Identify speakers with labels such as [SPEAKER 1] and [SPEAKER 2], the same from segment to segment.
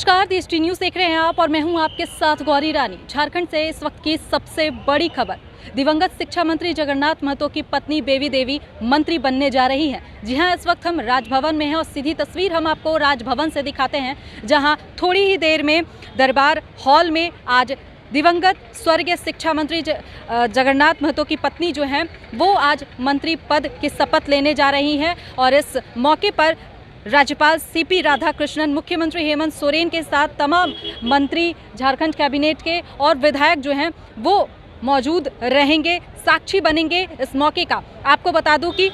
[SPEAKER 1] नमस्कार, देश न्यूज़ देख रहे हैं आप और मैं हूं आपके साथ गौरी रानी। झारखंड से इस वक्त की सबसे बड़ी खबर, दिवंगत शिक्षा मंत्री जगन्नाथ महतो की पत्नी बेबी देवी मंत्री बनने जा रही हैं। जी हां, इस वक्त हम राजभवन में हैं और सीधी तस्वीर हम आपको राजभवन से दिखाते हैं, जहां थोड़ी ही देर में दरबार हॉल में आज दिवंगत स्वर्गीय शिक्षा मंत्री जगन्नाथ महतो की पत्नी जो हैं वो आज मंत्री पद की शपथ लेने जा रही हैं। और इस मौके पर राज्यपाल सीपी राधाकृष्णन, मुख्यमंत्री हेमंत सोरेन के साथ तमाम मंत्री, झारखंड कैबिनेट के और विधायक जो हैं वो मौजूद रहेंगे, साक्षी बनेंगे इस मौके का। आपको बता दूं कि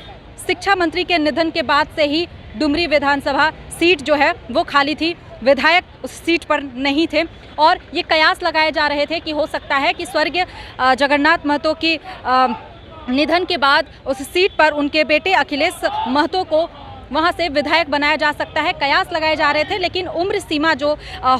[SPEAKER 1] शिक्षा मंत्री के निधन के बाद से ही डुमरी विधानसभा सीट जो है वो खाली थी, विधायक उस सीट पर नहीं थे और ये कयास लगाए जा रहे थे कि हो सकता है कि स्वर्गीय जगन्नाथ महतो की निधन के बाद उस सीट पर उनके बेटे अखिलेश महतो को वहां से विधायक बनाया जा सकता है। कयास लगाए जा रहे थे, लेकिन उम्र सीमा जो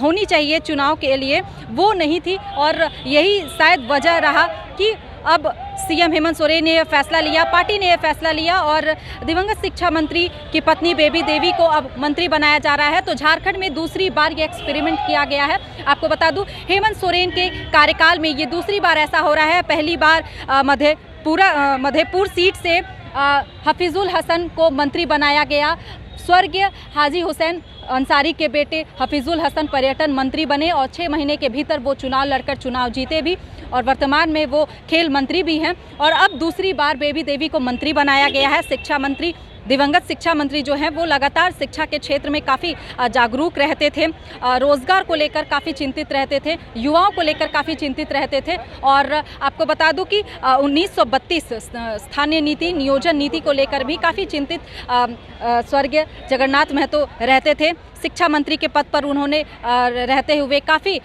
[SPEAKER 1] होनी चाहिए चुनाव के लिए वो नहीं थी और यही शायद वजह रहा कि अब सीएम हेमंत सोरेन ने यह फैसला लिया, पार्टी ने यह फैसला लिया और दिवंगत शिक्षा मंत्री की पत्नी बेबी देवी को अब मंत्री बनाया जा रहा है। तो झारखंड में दूसरी बार ये एक्सपेरिमेंट किया गया है। आपको बता दूं, हेमंत सोरेन के कार्यकाल में ये दूसरी बार ऐसा हो रहा है। पहली बार मधेपुर सीट से हफीजुल हसन को मंत्री बनाया गया। स्वर्गीय हाजी हुसैन अंसारी के बेटे हफीजुल हसन पर्यटन मंत्री बने और 6 महीने के भीतर वो चुनाव लड़कर चुनाव जीते भी और वर्तमान में वो खेल मंत्री भी हैं। और अब दूसरी बार बेबी देवी को मंत्री बनाया गया है। शिक्षा मंत्री, दिवंगत शिक्षा मंत्री जो हैं वो लगातार शिक्षा के क्षेत्र में काफ़ी जागरूक रहते थे, रोज़गार को लेकर काफ़ी चिंतित रहते थे, युवाओं को लेकर काफ़ी चिंतित रहते थे। और आपको बता दूं कि 1932 स्थानीय नीति, नियोजन नीति को लेकर भी काफ़ी चिंतित स्वर्गीय जगन्नाथ महतो रहते थे। शिक्षा मंत्री के पद पर उन्होंने रहते हुए काफ़ी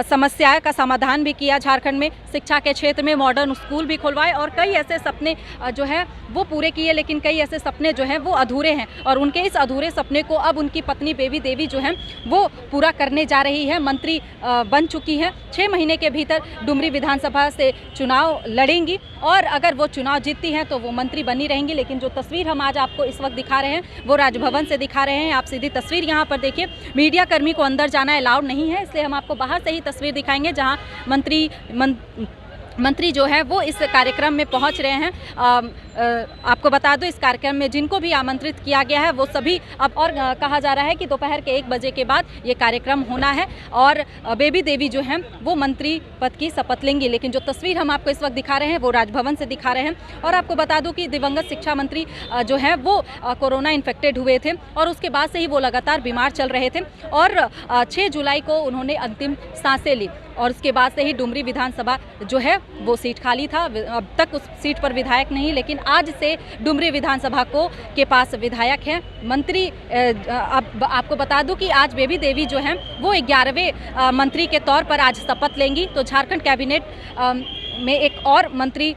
[SPEAKER 1] समस्याओं का समाधान भी किया। झारखंड में शिक्षा के क्षेत्र में मॉडर्न स्कूल भी खुलवाए और कई ऐसे सपने जो है वो पूरे किए, लेकिन कई ऐसे सपने जो हैं वो अधूरे हैं और उनके इस अधूरे सपने को अब उनकी पत्नी बेबी देवी जो हैं वो पूरा करने जा रही है। मंत्री बन चुकी हैं, 6 महीने के भीतर डुमरी विधानसभा से चुनाव लड़ेंगी और अगर वो चुनाव जीतती हैं तो वो मंत्री बनी रहेंगी। लेकिन जो तस्वीर हम आज आपको इस वक्त दिखा रहे हैं वो राजभवन से दिखा रहे हैं। आप सीधी तस्वीर यहाँ पर देखिए, मीडिया कर्मी को अंदर जाना अलाउड नहीं है, इसलिए हम आपको बाहर से ही तस्वीर दिखाएंगे जहाँ मंत्री जो है वो इस कार्यक्रम में पहुंच रहे हैं। आपको बता दो, इस कार्यक्रम में जिनको भी आमंत्रित किया गया है वो सभी अब और कहा जा रहा है कि दोपहर के 1 बजे के बाद ये कार्यक्रम होना है और बेबी देवी जो हैं वो मंत्री पद की शपथ लेंगी। लेकिन जो तस्वीर हम आपको इस वक्त दिखा रहे हैं वो राजभवन से दिखा रहे हैं। और आपको बता दूं कि दिवंगत शिक्षा मंत्री जो हैं वो कोरोना इन्फेक्टेड हुए थे और उसके बाद से ही वो लगातार बीमार चल रहे थे और 6 जुलाई को उन्होंने अंतिम सांसें ली और उसके बाद से ही डुमरी विधानसभा जो है वो सीट खाली था। अब तक उस सीट पर विधायक नहीं, लेकिन आज से डुमरी विधानसभा के पास विधायक हैं, मंत्री। अब आपको बता दूं कि आज बेबी देवी जो हैं वो 11वें मंत्री के तौर पर आज शपथ लेंगी। तो झारखंड कैबिनेट में एक और मंत्री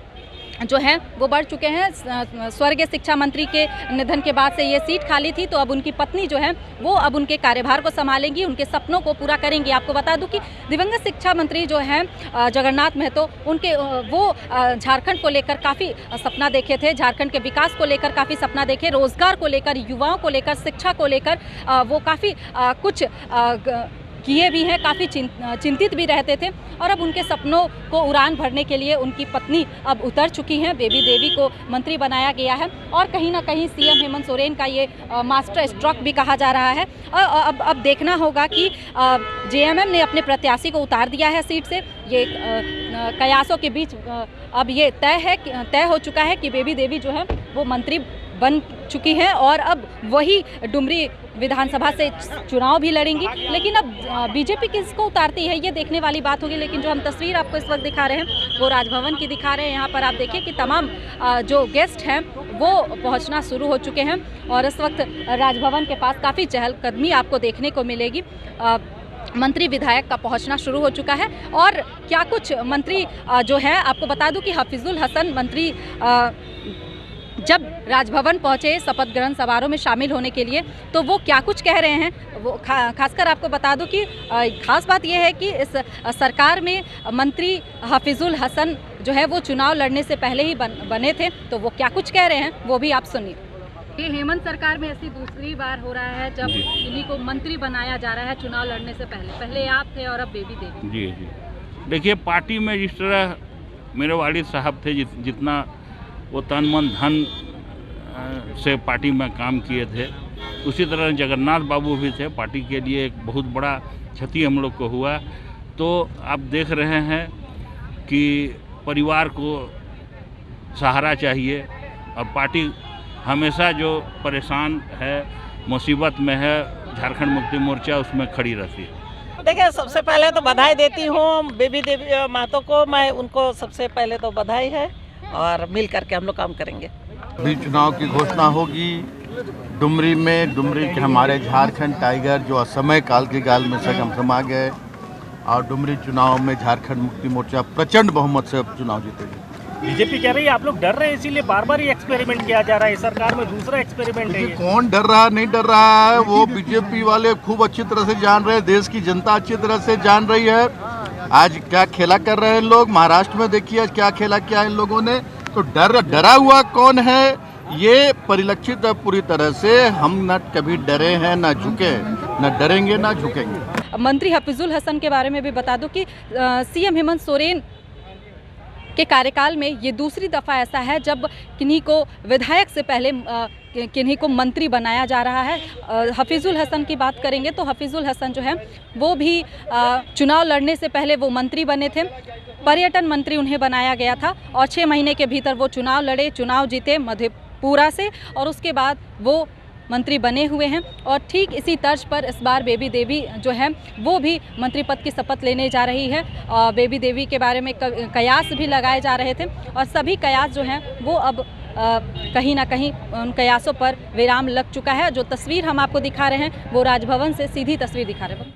[SPEAKER 1] जो हैं वो बढ़ चुके हैं। स्वर्गीय शिक्षा मंत्री के निधन के बाद से ये सीट खाली थी, तो अब उनकी पत्नी जो है वो अब उनके कार्यभार को संभालेंगी, उनके सपनों को पूरा करेंगी। आपको बता दूं कि दिवंगत शिक्षा मंत्री जो हैं जगन्नाथ महतो, उनके वो झारखंड को लेकर काफ़ी सपना देखे थे, झारखंड के विकास को लेकर काफ़ी सपना देखे, रोजगार को लेकर, युवाओं को लेकर, शिक्षा को लेकर वो काफ़ी कुछ किए भी हैं, काफ़ी चिंतित भी रहते थे और अब उनके सपनों को उड़ान भरने के लिए उनकी पत्नी अब उतर चुकी हैं। बेबी देवी को मंत्री बनाया गया है और कहीं ना कहीं सीएम हेमंत सोरेन का ये मास्टर स्ट्रोक भी कहा जा रहा है। अब देखना होगा कि जेएमएम ने अपने प्रत्याशी को उतार दिया है सीट से। ये कयासों के बीच अब ये तय हो चुका है कि बेबी देवी जो है वो मंत्री बन चुकी हैं और अब वही डुमरी विधानसभा से चुनाव भी लड़ेंगी। लेकिन अब बीजेपी किसको उतारती है ये देखने वाली बात होगी। लेकिन जो हम तस्वीर आपको इस वक्त दिखा रहे हैं वो राजभवन की दिखा रहे हैं। यहाँ पर आप देखिए कि तमाम जो गेस्ट हैं वो पहुँचना शुरू हो चुके हैं और इस वक्त राजभवन के पास काफ़ी चहलकदमी आपको देखने को मिलेगी। मंत्री विधायक का पहुंचना शुरू हो चुका है और क्या कुछ मंत्री जो है, आपको बता दूं कि हफीजुल हसन मंत्री जब राजभवन पहुंचे शपथ ग्रहण समारोह में शामिल होने के लिए तो वो क्या कुछ कह रहे हैं, वो खासकर आपको बता दूं कि खास बात यह है कि इस सरकार में मंत्री हफीजुल हसन जो है वो चुनाव लड़ने से पहले ही बने थे। तो वो क्या कुछ कह रहे हैं वो भी आप सुनिए। ये हेमंत सरकार में ऐसी दूसरी बार हो रहा है जब इन्हीं को मंत्री बनाया जा रहा है चुनाव लड़ने से पहले आप थे और अब बेबी देवी।
[SPEAKER 2] जी जी, देखिए पार्टी में जिस तरह मेरे वालिद साहब थे, जितना वो तन मन धन से पार्टी में काम किए थे, उसी तरह जगन्नाथ बाबू भी थे। पार्टी के लिए एक बहुत बड़ा क्षति हम लोग को हुआ। तो आप देख रहे हैं कि परिवार को सहारा चाहिए और पार्टी हमेशा जो परेशान है, मुसीबत में है, झारखंड मुक्ति मोर्चा उसमें खड़ी रहती है।
[SPEAKER 3] देखिए, सबसे पहले तो बधाई देती हूँ बेबी देवी महतो को। मैं उनको सबसे पहले तो बधाई है और मिल करके हम लोग काम करेंगे।
[SPEAKER 4] अभी चुनाव की घोषणा होगी डुमरी में। डुमरी के हमारे झारखंड टाइगर जो असमय काल के गाल में से हम समा गए और डुमरी चुनाव में झारखंड मुक्ति मोर्चा प्रचंड बहुमत से चुनाव जीतेगी।
[SPEAKER 5] बीजेपी कह रही है आप लोग डर रहे हैं, इसीलिए बार बार ये एक्सपेरिमेंट किया जा रहा है। सरकार में दूसरा एक्सपेरिमेंट है।
[SPEAKER 4] कौन डर रहा नहीं डर रहा है, वो बीजेपी वाले खूब अच्छी तरह से जान रहे हैं। देश की जनता अच्छी तरह से जान रही है आज क्या खेला कर रहे हैं लोग। महाराष्ट्र में देखिए आज क्या खेला किया इन लोगों ने। तो डरा हुआ कौन है ये परिलक्षित है पूरी तरह से। हम न कभी डरे हैं न झुके, न डरेंगे न झुकेंगे।
[SPEAKER 1] मंत्री हफीजुल हसन के बारे में भी बता दूं कि सीएम हेमंत सोरेन के कार्यकाल में ये दूसरी दफ़ा ऐसा है जब किन्हीं को विधायक से पहले किन्हीं को मंत्री बनाया जा रहा है। हफीजुल हसन की बात करेंगे तो हफीजुल हसन जो है वो भी चुनाव लड़ने से पहले वो मंत्री बने थे। पर्यटन मंत्री उन्हें बनाया गया था और 6 महीने के भीतर वो चुनाव लड़े, चुनाव जीते मधेपुरा से और उसके बाद वो मंत्री बने हुए हैं। और ठीक इसी तर्ज पर इस बार बेबी देवी जो है वो भी मंत्री पद की शपथ लेने जा रही है। बेबी देवी के बारे में कयास भी लगाए जा रहे थे और सभी कयास जो हैं वो अब कहीं ना कहीं उन कयासों पर विराम लग चुका है। जो तस्वीर हम आपको दिखा रहे हैं वो राजभवन से सीधी तस्वीर दिखा रहे हैं।